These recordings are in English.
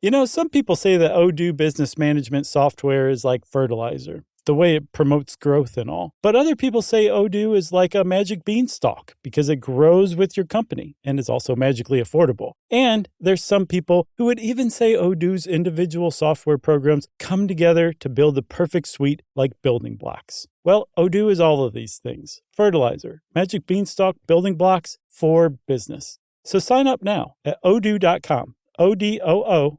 You know, some people say that Odoo business management software is like fertilizer, the way it promotes growth and all. But other people say Odoo is like a magic beanstalk because it grows with your company and is also magically affordable. And there's some people who would even say Odoo's individual software programs come together to build the perfect suite like building blocks. Well, Odoo is all of these things. Fertilizer, magic beanstalk, building blocks for business. So sign up now at odoo.com, ODOO.com.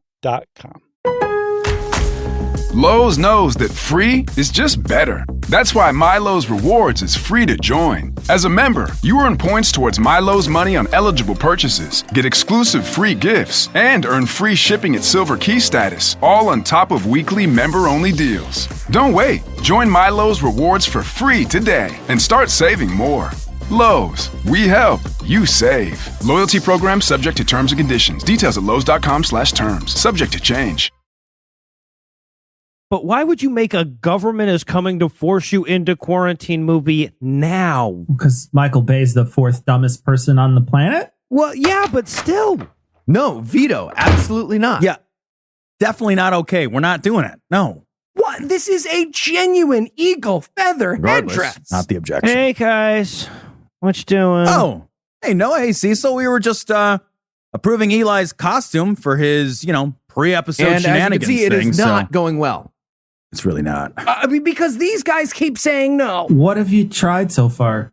Lowe's knows that free is just better. That's why MyLowe's Rewards is free to join. As a member, you earn points towards MyLowe's money on eligible purchases, get exclusive free gifts, and earn free shipping at Silver Key status, all on top of weekly member-only deals. Don't wait. Join MyLowe's Rewards for free today and start saving more. Lowe's, we help, you save. Loyalty program subject to terms and conditions. Details at lowes.com/terms. Subject to change. But why would you make a government is coming to force you into quarantine movie now? Because Michael Bay's the fourth dumbest person on the planet? Well, yeah, but still. No, veto. Absolutely not. Yeah. Definitely not okay. We're not doing it. No. What? This is a genuine eagle feather headdress. Not the objection. Hey, guys. What you doing? Oh. Hey, Noah. Hey, Cecil. We were just approving Eli's costume for his, pre-episode And shenanigans as you can see, it thing. is not going well. It's really not. Because these guys keep saying no. What have you tried so far?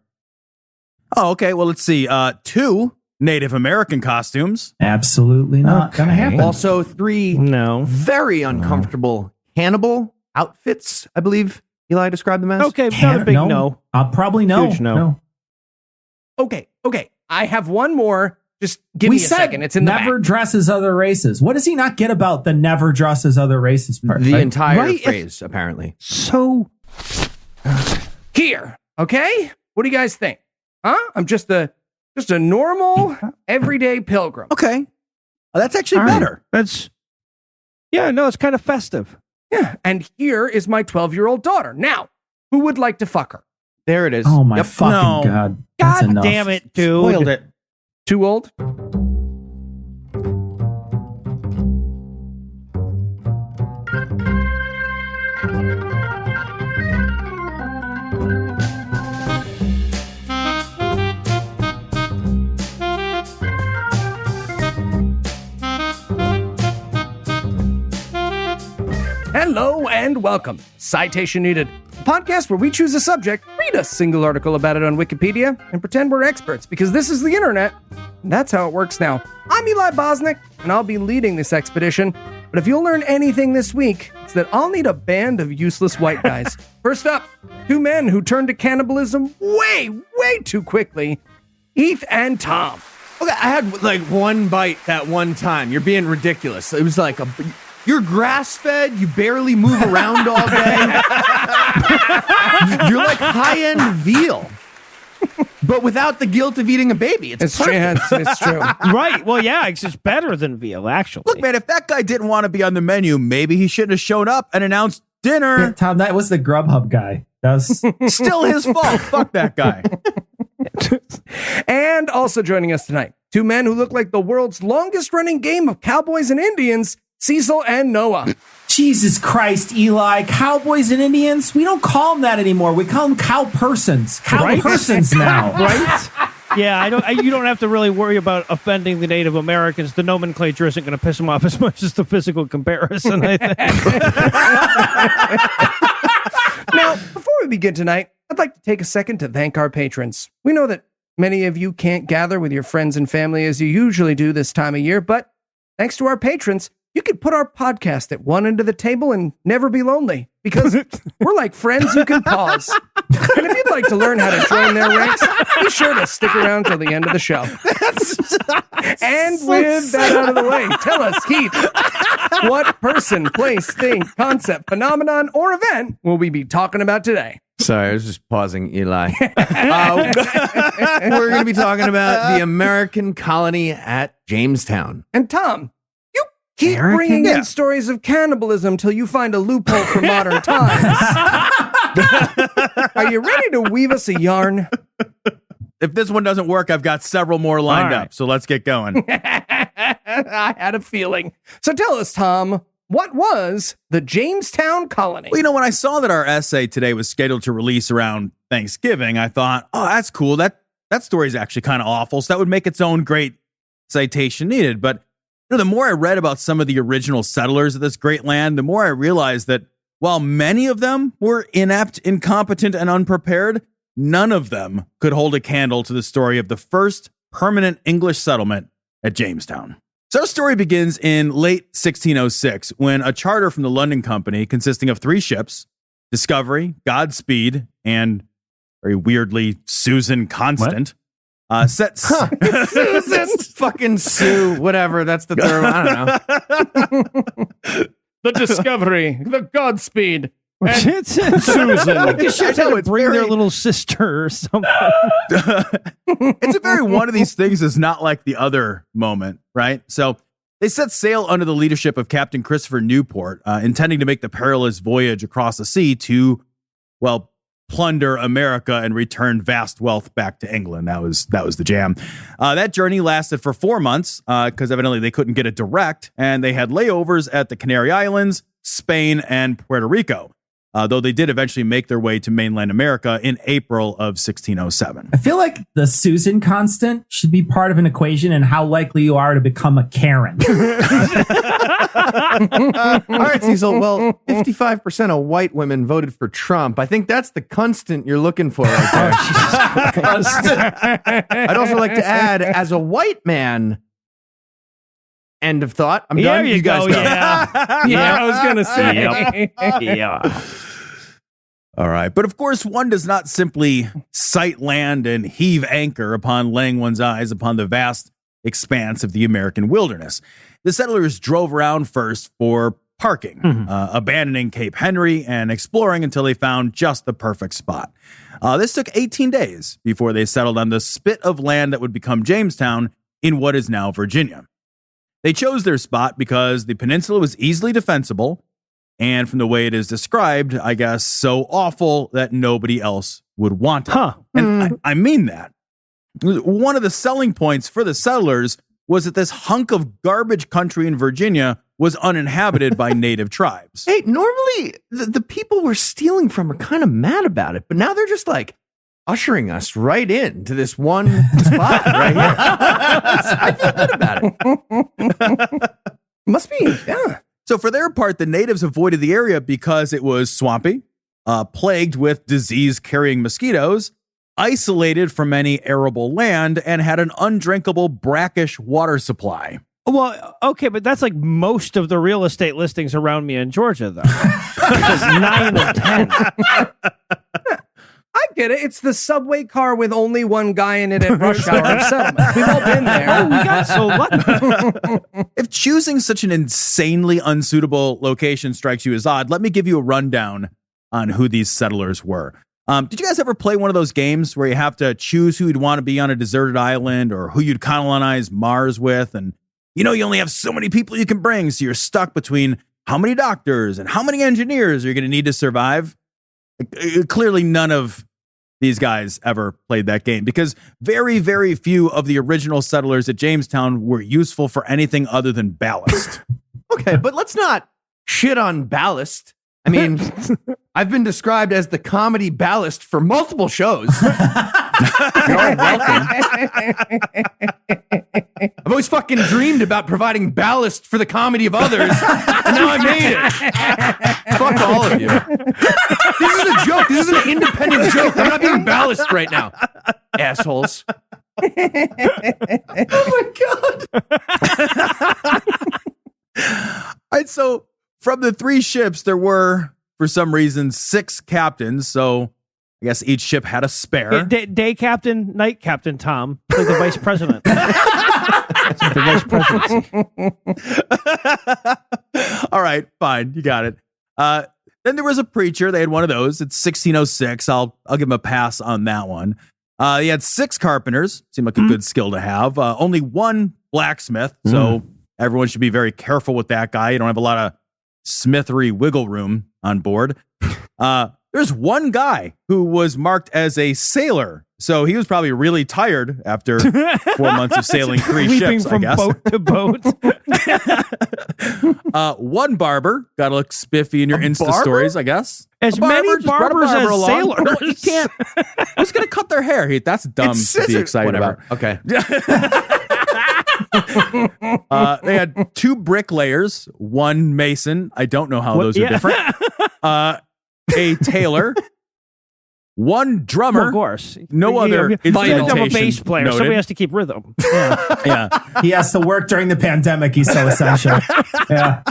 Oh, okay. Well, let's see. 2 Native American costumes. Absolutely not gonna happen. Also, 3 very uncomfortable cannibal outfits, I believe Eli described them as. Okay, not a big no. Probably no. Huge no. Okay. I have one more. Just give me a second. It's in the never back. dresses other races. What does he not get about the never dresses other races part? The entire phrase, apparently. So here, okay? What do you guys think? Huh? I'm just a normal, everyday pilgrim. Okay. Oh, that's actually better. It's kind of festive. Yeah, and here is my 12-year-old daughter. Now, who would like to fuck her? There it is. Oh my fucking God. That's God enough. damn it, dude. Spoiled it. Too old? Hello and welcome. Citation Needed, a podcast where we choose a subject, read a single article about it on Wikipedia, and pretend we're experts because this is the internet. And that's how it works now. I'm Eli Bosnick, and I'll be leading this expedition. But if you'll learn anything this week, it's that I'll need a band of useless white guys. First up, 2 men who turned to cannibalism way too quickly, Heath and Tom. Okay, I had like one bite that one time. You're being ridiculous. It was like you're grass-fed. You barely move around all day. You're like high-end veal, but without the guilt of eating a baby. It's perfect. It's true. Right. Well, yeah, it's just better than veal, actually. Look, man, if that guy didn't want to be on the menu, maybe he shouldn't have shown up and announced dinner. Yeah, Tom, that was the Grubhub guy. That was still his fault. Fuck that guy. And also joining us tonight, 2 men who look like the world's longest-running game of cowboys and Indians, Cecil and Noah. Jesus Christ, Eli. Cowboys and Indians? We don't call them that anymore. We call them cow-persons. Cow-persons now. Right? Yeah, you don't have to really worry about offending the Native Americans. The nomenclature isn't going to piss them off as much as the physical comparison, I think. Now, before we begin tonight, I'd like to take a second to thank our patrons. We know that many of you can't gather with your friends and family as you usually do this time of year, but thanks to our patrons, you can put our podcast at one end of the table and never be lonely, because we're like friends you can pause. And if you'd like to learn how to join their ranks, be sure to stick around till the end of the show. And with that out of the way, tell us, Keith, what person, place, thing, concept, phenomenon, or event will we be talking about today? Sorry, I was just pausing, Eli. We're going to be talking about the American colony at Jamestown. And Tom, you keep bringing in stories of cannibalism till you find a loophole for modern times. Are you ready to weave us a yarn? if this one doesn't work, I've got several more lined up. So let's get going. I had a feeling. So tell us, Tom, what was the Jamestown Colony? Well, when I saw that our essay today was scheduled to release around Thanksgiving, I thought, oh, that's cool. That story is actually kind of awful. So that would make its own great citation needed. But the more I read about some of the original settlers of this great land, the more I realized that while many of them were inept, incompetent, and unprepared, none of them could hold a candle to the story of the first permanent English settlement at Jamestown. So our story begins in late 1606 when a charter from the London Company consisting of 3 ships, Discovery, Godspeed, and very weirdly Susan Constant, sets... Susan! Fucking Sue, whatever, that's the third one, I don't know. The Discovery, the Godspeed, and Susan. Susan. You should have bring their little sister or something. It's a very one of these things is not like the other moment, right? So they set sail under the leadership of Captain Christopher Newport, intending to make the perilous voyage across the sea to, well, plunder America and return vast wealth back to England. That was the jam. That journey lasted for 4 months because evidently they couldn't get it direct, and they had layovers at the Canary Islands, Spain, and Puerto Rico. Though they did eventually make their way to mainland America in April of 1607. I feel like the Susan constant should be part of an equation and how likely you are to become a Karen. All right, Cecil. Well, 55% of white women voted for Trump. I think that's the constant you're looking for right there. I'd also like to add, as a white man, end of thought. I'm done. You guys go. Yeah. I was going to say. Yeah. All right. But of course, one does not simply sight land and heave anchor upon laying one's eyes upon the vast expanse of the American wilderness. The settlers drove around first for parking, abandoning Cape Henry and exploring until they found just the perfect spot. This took 18 days before they settled on the spit of land that would become Jamestown in what is now Virginia. They chose their spot because the peninsula was easily defensible, and from the way it is described, I guess, so awful that nobody else would want it. And I mean that. One of the selling points for the settlers was that this hunk of garbage country in Virginia was uninhabited by native tribes. Hey, normally the people we're stealing from are kind of mad about it, but now they're just like ushering us right in to this one spot right here. I feel good about it. Must be, yeah. So for their part, the natives avoided the area because it was swampy, plagued with disease-carrying mosquitoes, isolated from any arable land, and had an undrinkable brackish water supply. Well, okay, but that's like most of the real estate listings around me in Georgia, though. Because 9 of 10. I get it. It's the subway car with only one guy in it at rush hour of settlement. We've all been there. Oh, we got so lucky. If choosing such an insanely unsuitable location strikes you as odd, let me give you a rundown on who these settlers were. Did you guys ever play one of those games where you have to choose who you'd want to be on a deserted island or who you'd colonize Mars with? And you only have so many people you can bring, so you're stuck between how many doctors and how many engineers you're going to need to survive. Clearly, none of these guys ever played that game because very, very few of the original settlers at Jamestown were useful for anything other than ballast. Okay, but let's not shit on ballast. I mean, I've been described as the comedy ballast for multiple shows. You're welcome. I've always fucking dreamed about providing ballast for the comedy of others, and now I made it. Fuck all of you. This is a joke. This is an independent joke. I'm not being ballast right now, assholes. Oh my God. All right, so from the 3 ships, there were, for some reason, 6 captains. So I guess each ship had a spare. Day captain, night captain, Tom. Like the vice president. That's like the vice presidency. All right, fine. You got it. Then there was a preacher. They had one of those. It's 1606. I'll give him a pass on that one. He had 6 carpenters. Seemed like a good skill to have. Only 1 blacksmith. So everyone should be very careful with that guy. You don't have a lot of smithery wiggle room on board. There's 1 guy who was marked as a sailor So he was probably really tired after 4 months of sailing 3 Leaping ships, from I guess. boat to boat. One barber got to look spiffy in your Insta barber? stories, I guess. As A barber, many just brought a barbers barber as along. sailors. No, you can't. Who's going to cut their hair? That's dumb It's to be scissors. excited Whatever. about. Okay. They had 2 bricklayers, 1 mason. I don't know how those are different. A tailor, 1 drummer. Well, of course. No other You have a instrumentation bass player. noted. Somebody has to keep rhythm. Yeah. Yeah. He has to work during the pandemic. He's so essential. Yeah.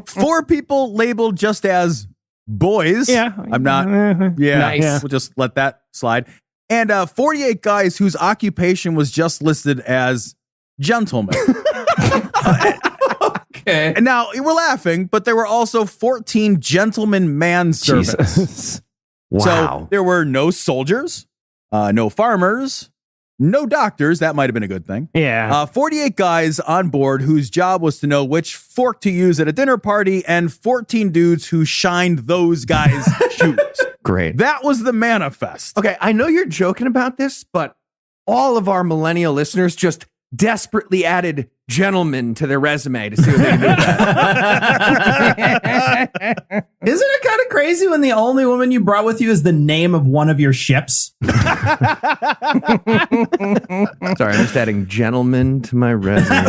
4 people labeled just as boys. Yeah. I'm not. Yeah. Nice. Yeah. We'll just let that slide. And 48 guys whose occupation was just listed as gentlemen. Okay. And now we're laughing, but there were also 14 gentlemen manservants. Jesus. So there were no soldiers, no farmers, no doctors. That might have been a good thing. Yeah. 48 guys on board whose job was to know which fork to use at a dinner party, and 14 dudes who shined those guys' shoes. Great. That was the manifest. Okay, I know you're joking about this, but all of our millennial listeners just desperately added gentlemen to their resume to see what they can do with that. Isn't it kind of crazy when the only woman you brought with you is the name of one of your ships? Sorry, I'm just adding gentlemen to my resume.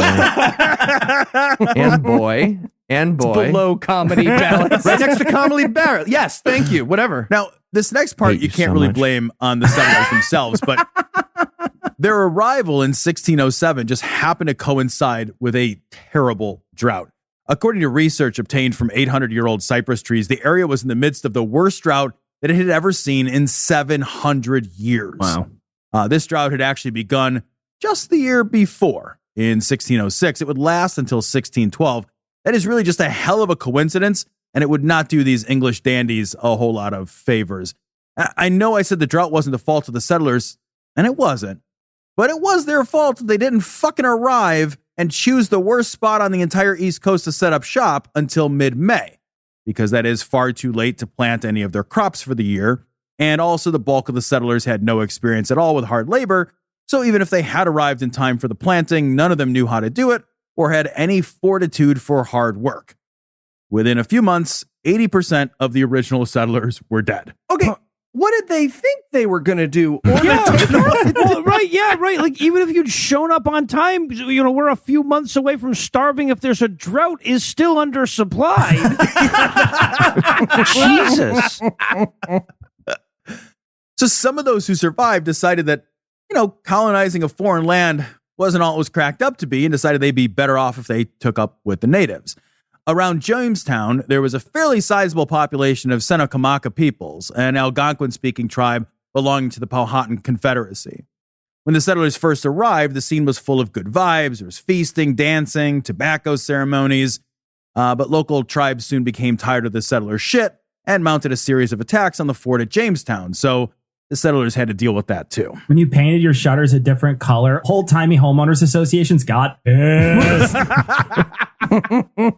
And boy. Below comedy balance. Right next to comedy barrel. Yes, thank you. Whatever. Now, this next part Hate you you can't so really much. blame on the settlers themselves, but their arrival in 1607 just happened to coincide with a terrible drought. According to research obtained from 800-year-old cypress trees, the area was in the midst of the worst drought that it had ever seen in 700 years. Wow. This drought had actually begun just the year before, in 1606. It would last until 1612. That is really just a hell of a coincidence, and it would not do these English dandies a whole lot of favors. I know I said the drought wasn't the fault of the settlers, and it wasn't. But it was their fault that they didn't fucking arrive and choose the worst spot on the entire East Coast to set up shop until mid-May, because that is far too late to plant any of their crops for the year. And also the bulk of the settlers had no experience at all with hard labor, so even if they had arrived in time for the planting, none of them knew how to do it or had any fortitude for hard work. Within a few months, 80% of the original settlers were dead. Okay, what did they think they were going to do? Or Well, right. Yeah, right. Like, even if you'd shown up on time, we're a few months away from starving. If there's a drought, is still undersupplied. Jesus. So some of those who survived decided that, colonizing a foreign land wasn't all it was cracked up to be, and decided they'd be better off if they took up with the natives. Around Jamestown, there was a fairly sizable population of Senekamaka peoples, an Algonquin-speaking tribe belonging to the Powhatan Confederacy. When the settlers first arrived, the scene was full of good vibes. There was feasting, dancing, tobacco ceremonies, but local tribes soon became tired of the settlers' shit and mounted a series of attacks on the fort at Jamestown, so the settlers had to deal with that too. When you painted your shutters a different color, old-timey homeowners associations got pissed.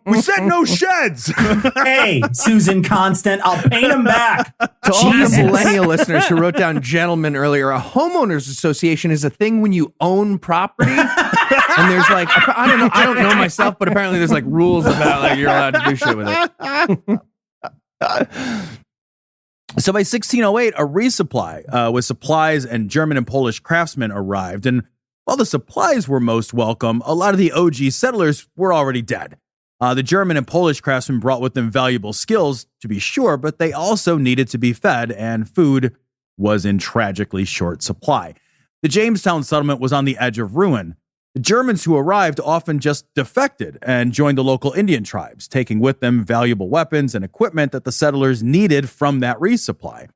We said no sheds! Hey, Susan Constant, I'll paint them back. To all the Jesus. millennial listeners who wrote down gentlemen earlier, a homeowners association is a thing when you own property. And there's I don't know myself, but apparently there's rules about you're allowed to do shit with it. So by 1608, a resupply with supplies and German and Polish craftsmen arrived. And while the supplies were most welcome, a lot of the OG settlers were already dead. The German and Polish craftsmen brought with them valuable skills, to be sure, but they also needed to be fed, and food was in tragically short supply. The Jamestown settlement was on the edge of ruin. The Germans who arrived often just defected and joined the local Indian tribes, taking with them valuable weapons and equipment that the settlers needed from that resupply.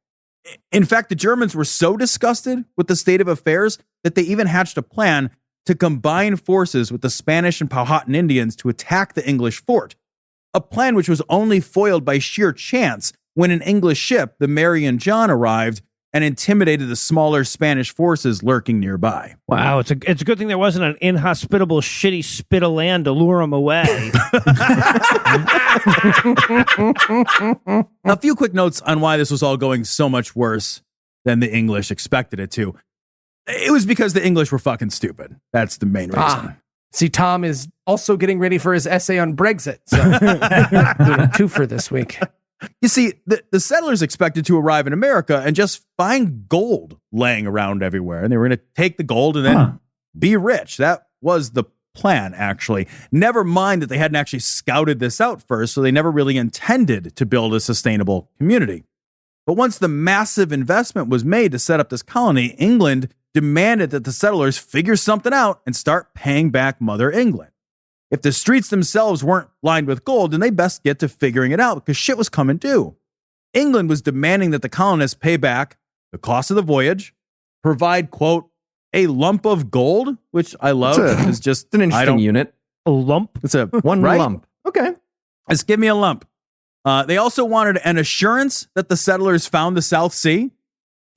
In fact, the Germans were so disgusted with the state of affairs that they even hatched a plan to combine forces with the Spanish and Powhatan Indians to attack the English fort, a plan which was only foiled by sheer chance when an English ship, the Mary and John, arrived and intimidated the smaller Spanish forces lurking nearby. Wow, it's a good thing there wasn't an inhospitable, shitty spit of land to lure them away. A few quick notes on why this was all going so much worse than the English expected it to. It was because the English were fucking stupid. That's the main reason. See, Tom is also getting ready for his essay on Brexit. So, two for this week. You see, the settlers expected to arrive in America and just find gold laying around everywhere. And they were going to take the gold and then be rich. That was the plan, actually. Never mind that they hadn't actually scouted this out first, so they never really intended to build a sustainable community. But once the massive investment was made to set up this colony, England demanded that the settlers figure something out and start paying back Mother England. If the streets themselves weren't lined with gold, then they best get to figuring it out because shit was coming due. England was demanding that the colonists pay back the cost of the voyage, provide, quote, a lump of gold, which I love. It's just an interesting unit. A lump? It's a one right? lump. Okay. Just give me a lump. They also wanted an assurance that the settlers found the South Sea,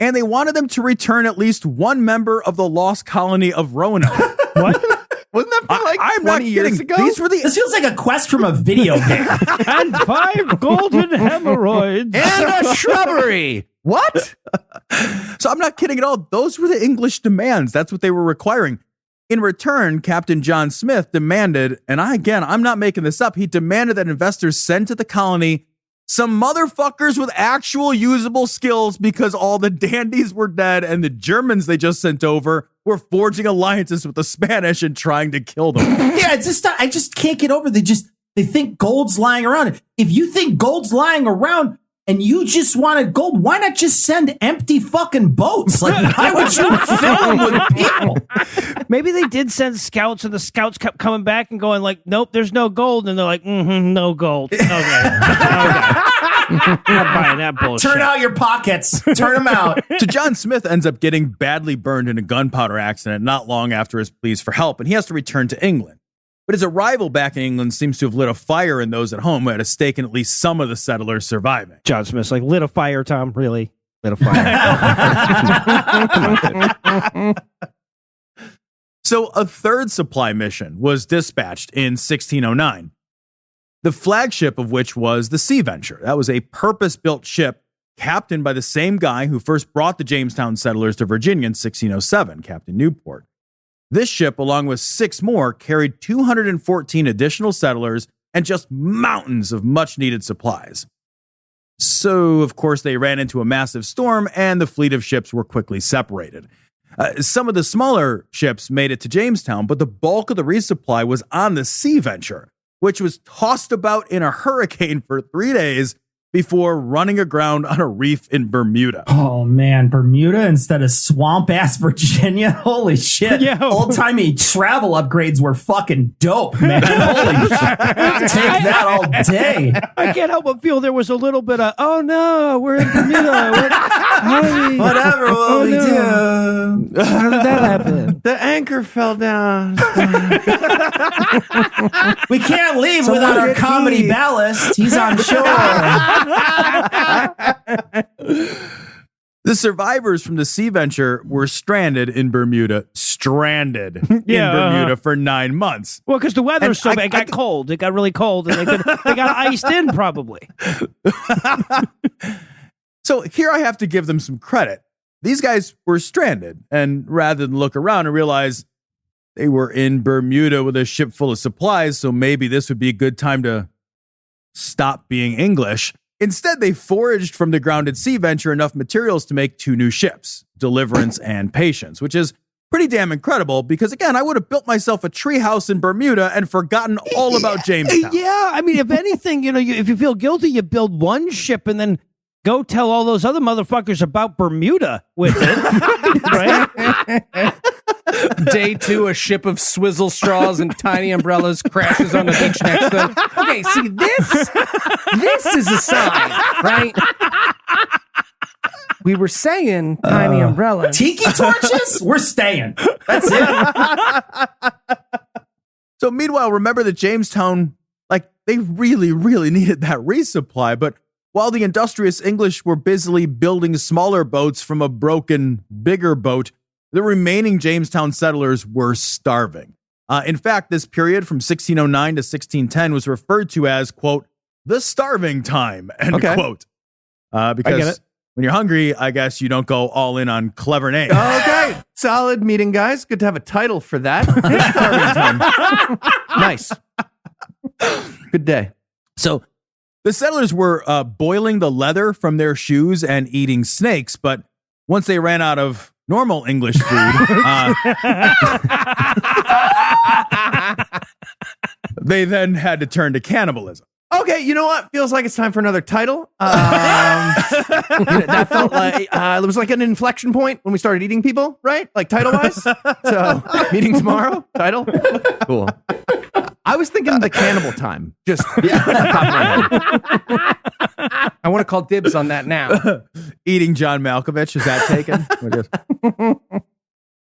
and they wanted them to return at least one member of the lost colony of Roanoke. What? Wasn't that from like I'm 20 not years kidding. ago? These were the This feels like a quest from a video game. And 5 golden hemorrhoids. And a shrubbery. What? So I'm not kidding at all. Those were the English demands. That's what they were requiring. In return, Captain John Smith demanded, and I'm not making this up, he demanded that investors send to the colony some motherfuckers with actual usable skills because all the dandies were dead and the Germans they just sent over were forging alliances with the Spanish and trying to kill them. Yeah, I just can't get over. They think gold's lying around. If you think gold's lying around and you just wanted gold, why not just send empty fucking boats? Like, why would you fill them with people? Maybe they did send scouts, and the scouts kept coming back and going like, "Nope, there's no gold," and they're like, "No gold." Okay. Not buying that bullshit. Turn out your pockets. Turn them out. So John Smith ends up getting badly burned in a gunpowder accident not long after his pleas for help, and he has to return to England. But his arrival back in England seems to have lit a fire in those at home who had a stake in at least some of the settlers surviving. John Smith's like, lit a fire, Tom. Really? Lit a fire. So a third supply mission was dispatched in 1609. The flagship of which was the Sea Venture. That was a purpose-built ship captained by the same guy who first brought the Jamestown settlers to Virginia in 1607, Captain Newport. This ship, along with 6 more, carried 214 additional settlers and just mountains of much-needed supplies. So, of course, they ran into a massive storm, and the fleet of ships were quickly separated. Some of the smaller ships made it to Jamestown, but the bulk of the resupply was on the Sea Venture, which was tossed about in a hurricane for 3 days before running aground on a reef in Bermuda. Oh, man. Bermuda instead of swamp-ass Virginia? Holy shit. Yeah. Old-timey travel upgrades were fucking dope, man. Holy shit. Take that all day. I can't help but feel there was a little bit of, oh no, we're in Bermuda. Whatever will we do? How did that happen? The anchor fell down. We can't leave without our comedy ballast. He's on shore. The survivors from the Sea Venture were stranded in Bermuda in Bermuda for 9 months. Well, because the weather's so bad, it got cold. It got really cold, and they got iced in probably. So here I have to give them some credit. These guys were stranded, and rather than look around and realize they were in Bermuda with a ship full of supplies, so maybe this would be a good time to stop being English. Instead, they foraged from the grounded Sea Venture enough materials to make 2 new ships, Deliverance and Patience, which is pretty damn incredible because, again, I would have built myself a treehouse in Bermuda and forgotten all about Jamestown. Yeah, I mean, if anything, if you feel guilty, you build one ship and then go tell all those other motherfuckers about Bermuda with it, right? Day 2, a ship of swizzle straws and tiny umbrellas crashes on the beach next to them. Okay, see, this is a sign, right? We were saying tiny umbrellas. Tiki torches? We're staying. That's it. So meanwhile, remember that Jamestown, they really, really needed that resupply. But while the industrious English were busily building smaller boats from a broken, bigger boat, the remaining Jamestown settlers were starving. In fact, this period from 1609 to 1610 was referred to as, quote, the starving time, end quote. Because when you're hungry, I guess you don't go all in on clever names. Okay, solid meeting, guys. Good to have a title for that. Starving time. Nice. Good day. So the settlers were boiling the leather from their shoes and eating snakes, but once they ran out of normal English food, they then had to turn to cannibalism. Okay, you know what? Feels like it's time for another title. That felt like it was like an inflection point when we started eating people, right? Like title-wise. So, meeting tomorrow, title. Cool. I was thinking the cannibal time. Just top of my head. I want to call dibs on that now. Eating John Malkovich, is that taken?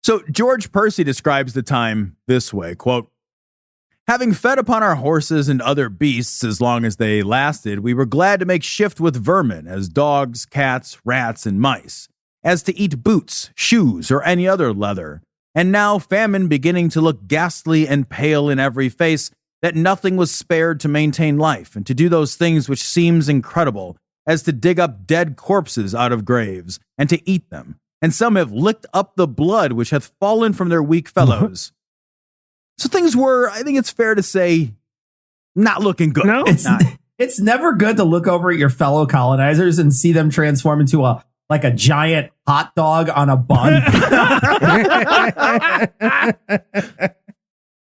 So George Percy describes the time this way, quote, "Having fed upon our horses and other beasts as long as they lasted, we were glad to make shift with vermin, as dogs, cats, rats, and mice, as to eat boots, shoes, or any other leather. And now famine beginning to look ghastly and pale in every face, that nothing was spared to maintain life, and to do those things which seems incredible, as to dig up dead corpses out of graves, and to eat them. And some have licked up the blood which hath fallen from their weak fellows." So things were, I think it's fair to say, not looking good. No? It's never good to look over at your fellow colonizers and see them transform into a giant hot dog on a bun.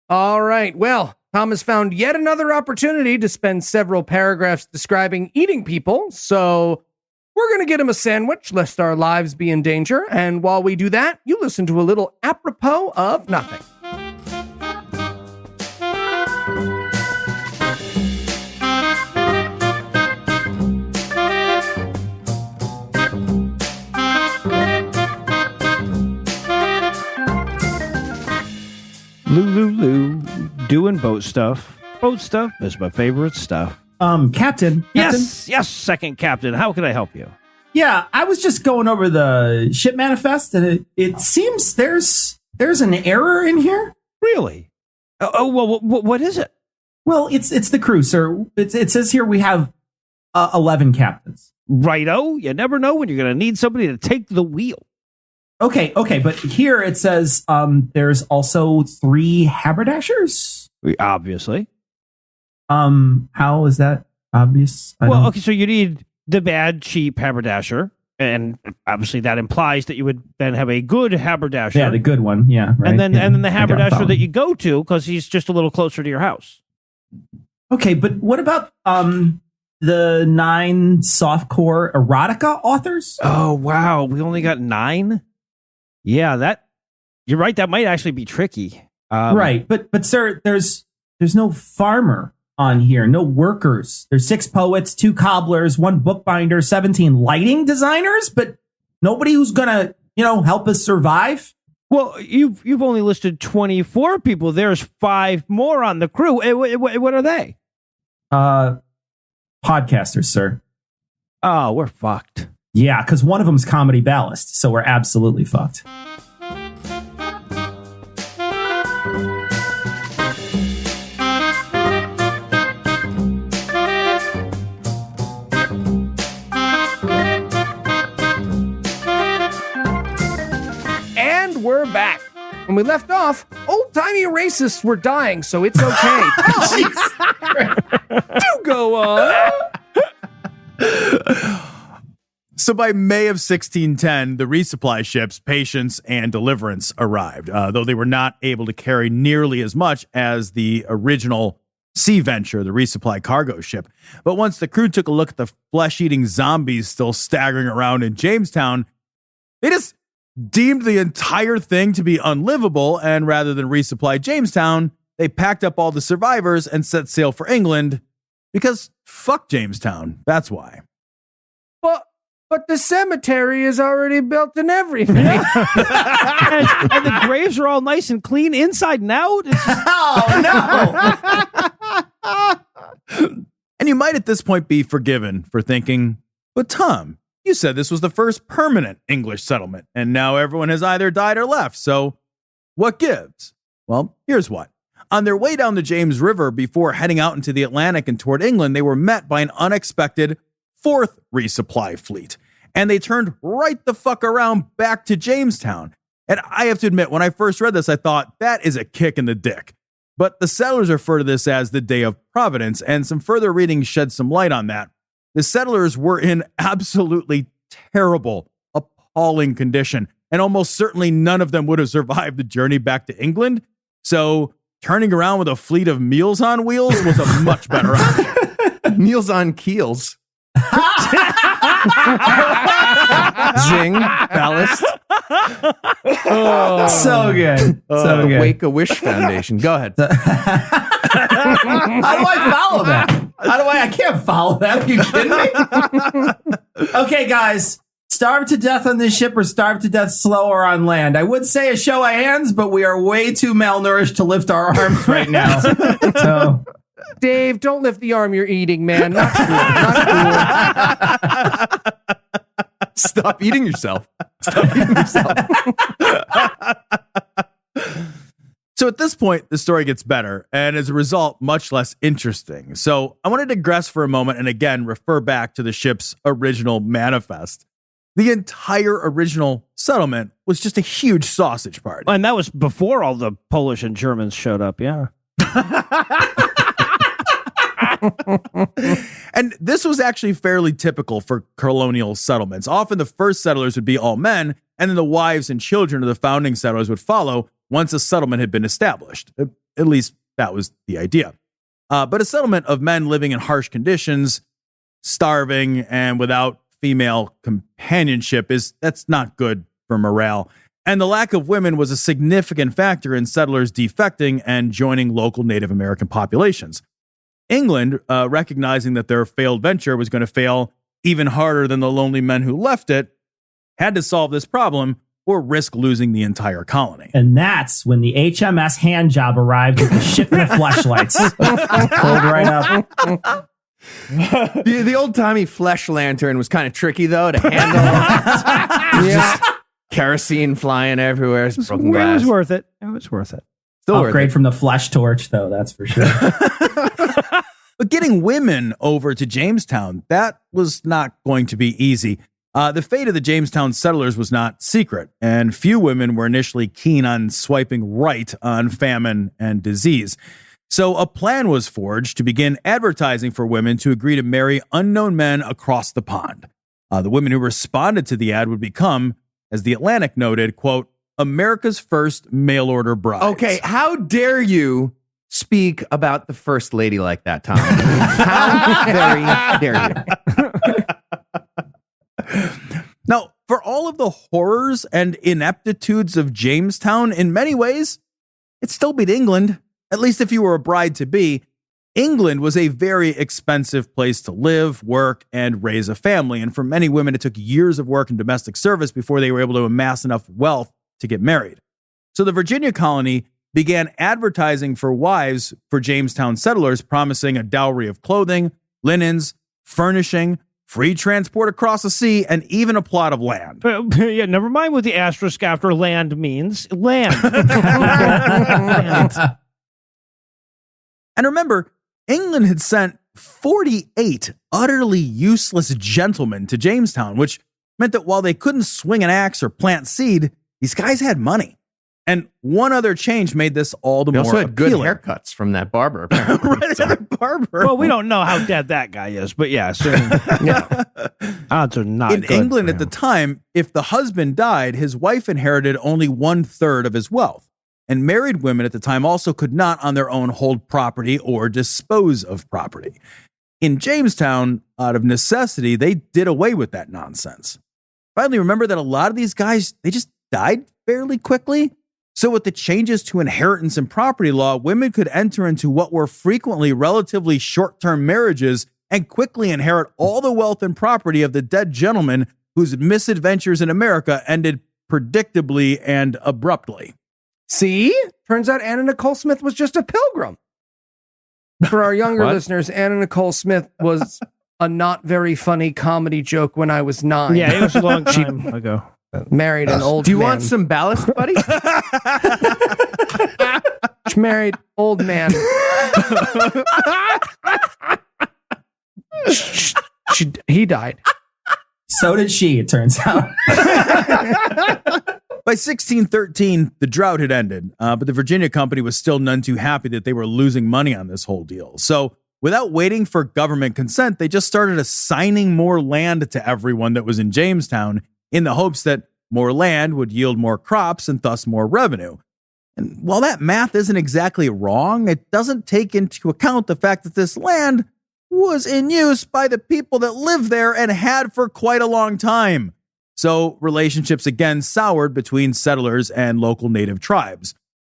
All right. Well, Tom has found yet another opportunity to spend several paragraphs describing eating people. So we're going to get him a sandwich, lest our lives be in danger. And while we do that, you listen to a little apropos of nothing. Lou, doing boat stuff. Boat stuff is my favorite stuff. Captain. Yes, second captain. How can I help you? Yeah, I was just going over the ship manifest, and it seems there's an error in here. Really? Well, what is it? Well, it's the crew, sir. It says here we have 11 captains. Righto. You never know when you're going to need somebody to take the wheel. Okay, but here it says there's also 3 haberdashers. Obviously. How is that obvious? Okay, so you need the bad, cheap haberdasher, and obviously that implies that you would then have a good haberdasher. Yeah, the good one. Yeah, right. And then the haberdasher that you. you go to because he's just a little closer to your house. Okay, but what about the 9 softcore erotica authors? Oh wow, we only got 9. Yeah, you're right. That might actually be tricky. Right, but sir, there's no farmer on here, no workers. There's 6 poets, 2 cobblers, 1 bookbinder, 17 lighting designers, but nobody who's gonna help us survive. Well, you've only listed 24 people. There's 5 more on the crew. What are they? Podcasters, sir. Oh, we're fucked. Yeah, because one of them's comedy ballast, so we're absolutely fucked. And we're back. When we left off, old-timey racists were dying, so it's okay. Do go on. So by May of 1610, the resupply ships Patience and Deliverance arrived, though they were not able to carry nearly as much as the original Sea Venture, the resupply cargo ship. But once the crew took a look at the flesh-eating zombies still staggering around in Jamestown, they just deemed the entire thing to be unlivable, and rather than resupply Jamestown, they packed up all the survivors and set sail for England, because fuck Jamestown, that's why. But the cemetery is already built and everything. and the graves are all nice and clean inside and out. Oh, no. And you might at this point be forgiven for thinking, but Tom, you said this was the first permanent English settlement, and now everyone has either died or left, so what gives? Well, here's what. On their way down the James River before heading out into the Atlantic and toward England, they were met by an unexpected 4th resupply fleet. and they turned right the fuck around back to Jamestown. And I have to admit, when I first read this, I thought that is a kick in the dick. But the settlers refer to this as the Day of Providence, and some further reading shed some light on that. The settlers were in absolutely terrible, appalling condition, and almost certainly none of them would have survived the journey back to England. So turning around with a fleet of Meals on Wheels was a much better option. Meals on keels. Zing, ballast. Oh, so good. So The good. Wake a Wish Foundation. Go ahead. How do I follow that? I can't follow that. Are you kidding me? Okay, guys. Starve to death on this ship or starve to death slower on land? I would say a show of hands, but we are way too malnourished to lift our arms right now. So, Dave, don't lift the arm you're eating, man. Not cool. Not cool. Stop eating yourself. Stop eating yourself. So at this point, the story gets better, and as a result, much less interesting. So I want to digress for a moment and again refer back to the ship's original manifest. The entire original settlement was just a huge sausage party. And that was before all the Polish and Germans showed up, yeah. And this was actually fairly typical for colonial settlements. Often the first settlers would be all men, and then the wives and children of the founding settlers would follow once a settlement had been established. At least that was the idea. But a settlement of men living in harsh conditions, starving, and without female companionship that's not good for morale. And the lack of women was a significant factor in settlers defecting and joining local Native American populations. England, recognizing that their failed venture was going to fail even harder than the lonely men who left it, had to solve this problem or risk losing the entire colony. and that's when the HMS Handjob arrived with the shipment of fleshlights. Pulled right up. The old-timey flesh lantern was kind of tricky, though, to handle. Just kerosene flying everywhere. It's broken It glass. was worth it. It was worth it. Still worth Upgrade it. from the flesh torch, though, that's for sure. But getting women over to Jamestown, that was not going to be easy. The fate of the Jamestown settlers was not secret, and few women were initially keen on swiping right on famine and disease. So a plan was forged to begin advertising for women to agree to marry unknown men across the pond. The women who responded to the ad would become, as The Atlantic noted, quote, America's first mail-order brides. Okay, how dare you speak about the first lady like that, Tom? How very dare you? Now, for all of the horrors and ineptitudes of Jamestown, in many ways, it still beat England, at least if you were a bride-to-be. England was a very expensive place to live, work, and raise a family. And for many women, it took years of work and domestic service before they were able to amass enough wealth to get married. So the Virginia colony began advertising for wives for Jamestown settlers, promising a dowry of clothing, linens, furnishing, free transport across the sea, and even a plot of land. Yeah, never mind what the asterisk after land means. Land. Land. And remember, England had sent 48 utterly useless gentlemen to Jamestown, which meant that while they couldn't swing an axe or plant seed, these guys had money. And one other change made this all the They more also had good appealing. haircuts from that barber. apparently. Right, So- barber. Well, we don't know how dead that guy is, but yeah, so, odds are not In good England for at the him. time, if the husband died, his wife inherited only 1/3 of his wealth. And married women at the time also could not on their own hold property or dispose of property. In Jamestown, out of necessity, they did away with that nonsense. Finally, remember that a lot of these guys, they just died fairly quickly. So with the changes to inheritance and property law, women could enter into what were frequently relatively short-term marriages and quickly inherit all the wealth and property of the dead gentleman whose misadventures in America ended predictably and abruptly. See? Turns out Anna Nicole Smith was just a pilgrim. For our younger What? listeners, Anna Nicole Smith was a not very funny comedy joke when I was 9. Yeah, it was a long time ago. Married an old Do you man. want some ballast, buddy? She married old man. He died. So did she, it turns out. By 1613, the drought had ended, but the Virginia Company was still none too happy that they were losing money on this whole deal. So without waiting for government consent, they just started assigning more land to everyone that was in Jamestown in the hopes that more land would yield more crops and thus more revenue. And while that math isn't exactly wrong, it doesn't take into account the fact that this land was in use by the people that lived there and had for quite a long time. So relationships again soured between settlers and local native tribes.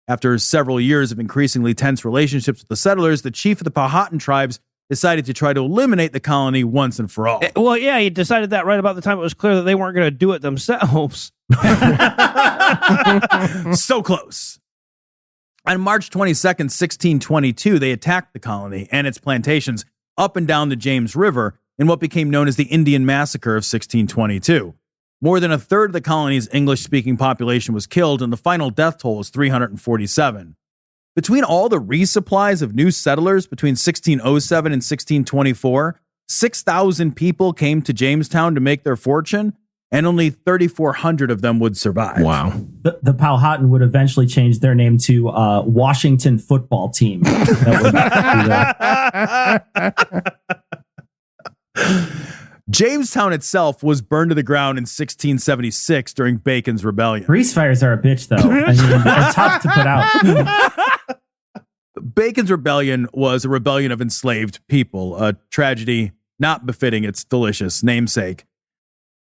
After several years of increasingly tense relationships with the settlers, the chief of the Powhatan tribes decided to try to eliminate the colony once and for all. Well, yeah, he decided that right about the time it was clear that they weren't going to do it themselves. So close. On March 22nd, 1622, they attacked the colony and its plantations up and down the James River in what became known as the Indian Massacre of 1622. More than a third of the colony's English-speaking population was killed, and the final death toll was 347. Between all the resupplies of new settlers between 1607 and 1624, 6,000 people came to Jamestown to make their fortune, and only 3,400 of them would survive. Wow. The Powhatan would eventually change their name to Washington Football Team. That would be Jamestown itself was burned to the ground in 1676 during Bacon's Rebellion. Grease fires are a bitch, though. I mean, they're tough to put out. Bacon's Rebellion was a rebellion of enslaved people, a tragedy not befitting its delicious namesake.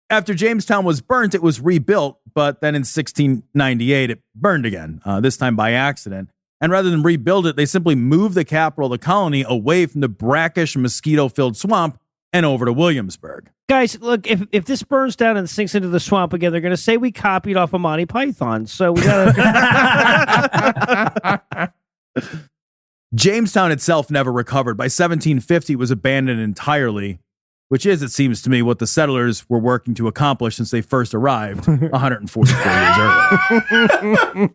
After Jamestown was burnt, it was rebuilt, but then in 1698, it burned again, this time by accident. And rather than rebuild it, they simply moved the capital of the colony away from the brackish, mosquito-filled swamp and over to Williamsburg. Guys, look, if this burns down and sinks into the swamp again, they're going to say we copied off of Monty Python. So we got to... Jamestown itself never recovered. By 1750, it was abandoned entirely, which is, it seems to me, what the settlers were working to accomplish since they first arrived 144 years earlier.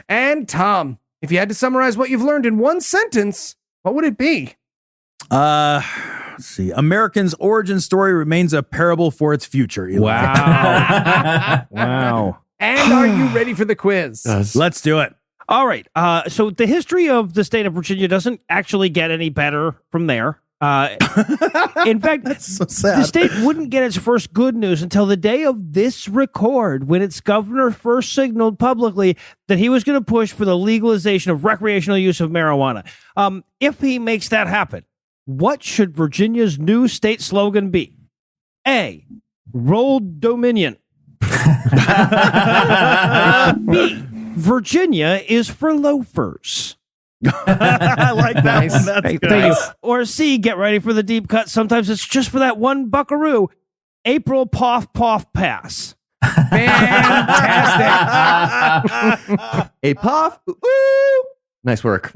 And Tom, if you had to summarize what you've learned in one sentence, what would it be? Let's see. American's origin story remains a parable for its future. Eli. Wow. Wow. And are you ready for the quiz? Let's do it. All right. So the history of the state of Virginia doesn't actually get any better from there. In fact, So sad. the state wouldn't get its first good news until the day of this record, when its governor first signaled publicly that he was going to push for the legalization of recreational use of marijuana. If he makes that happen, what should Virginia's new state slogan be? A, Roll Dominion. B, Virginia is for loafers. I like that Nice. one. That's Thank good. you. Or C, get ready for the deep cut. Sometimes it's just for that one buckaroo. April Poff Poff Pass. Fantastic. A puff. Woo! Nice work.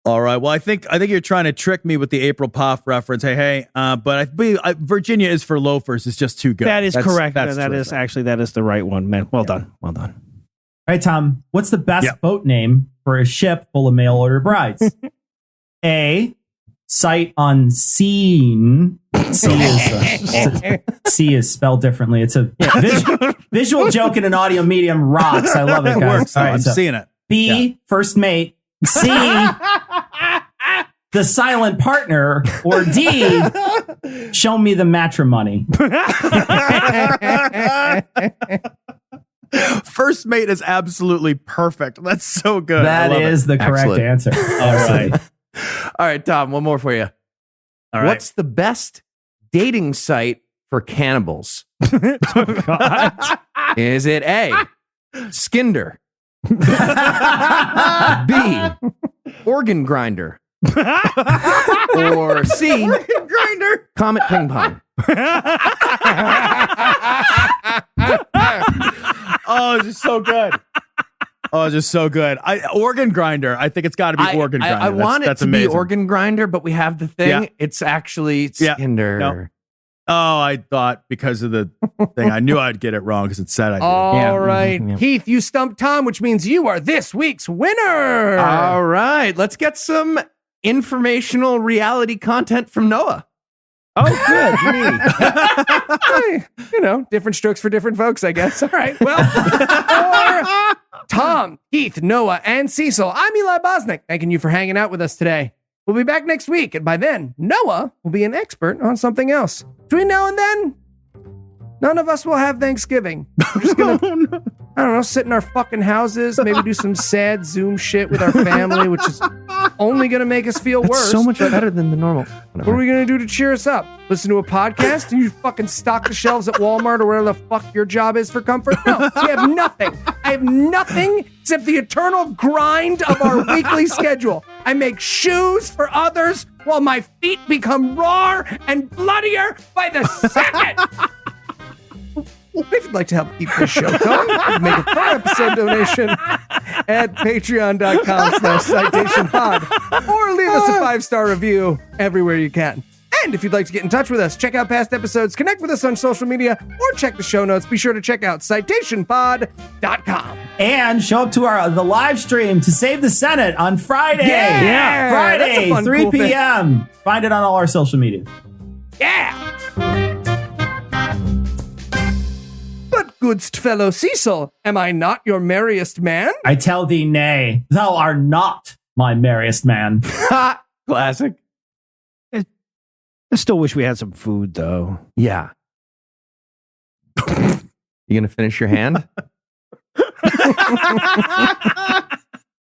All right. Well, I think you're trying to trick me with the April Puff reference. Hey. But I believe Virginia is for loafers. It's just too good. That is correct. That's that is terrific. that is the right one, man. Well done. Well done. All right, Tom, what's the best Yep. boat name for a ship full of mail order brides? A, Sight Unseen. C is spelled differently. It's a visual joke in an audio medium. Rocks. I love it, It guys. works. All right, I'm so seeing it. B, First Mate. C, The Silent Partner. Or D, Show Me the Matrimony. First Mate is absolutely perfect. That's so good. I That love is the correct Excellent. answer. All right. All right, Tom, one more for you. All right. What's the best dating site for cannibals? Is it A, Skinder? B, Organ Grinder? Or C, Grinder. Comet Ping Pong? Oh, it's just so good. Oh, just so good. Organ Grinder. I think it's got to be Organ Grinder. I want it That's to amazing. be Organ Grinder, but we have the thing. Yeah. It's actually Yeah. Skinder. No. Oh, I thought because of the thing, I knew I'd get it wrong because it said I did. All right. Yeah. Heath, you stumped Tom, which means you are this week's winner. All right, let's get some informational reality content from Noah. Oh, good. Me. Hey, different strokes for different folks, I guess. All right. Well, for Tom, Keith, Noah, and Cecil, I'm Eli Bosnick, thanking you for hanging out with us today. We'll be back next week, and by then, Noah will be an expert on something else. Between now and then, none of us will have Thanksgiving. We're just gonna, I don't know, sit in our fucking houses, maybe do some sad Zoom shit with our family, which is only gonna make us feel That's worse. so much better than the normal. What are we gonna do to cheer us up? Listen to a podcast and you fucking stock the shelves at Walmart or whatever the fuck your job is for comfort? No, we have nothing. I have nothing except the eternal grind of our weekly schedule. I make shoes for others while my feet become raw and bloodier by the second. If you'd like to help keep this show going, you can make a per-episode donation at patreon.com/citationpod or leave us a 5-star review everywhere you can. And if you'd like to get in touch with us, check out past episodes, connect with us on social media, or check the show notes, be sure to check out citationpod.com. And show up to the live stream to Save the Senate on Friday. Yeah. Friday, That's a fun, 3 cool thing. p.m. Find it on all our social media. Yeah! But, goodst fellow Cecil, am I not your merriest man? I tell thee nay, thou art not my merriest man. Classic. I still wish we had some food, though. Yeah. You gonna finish your hand?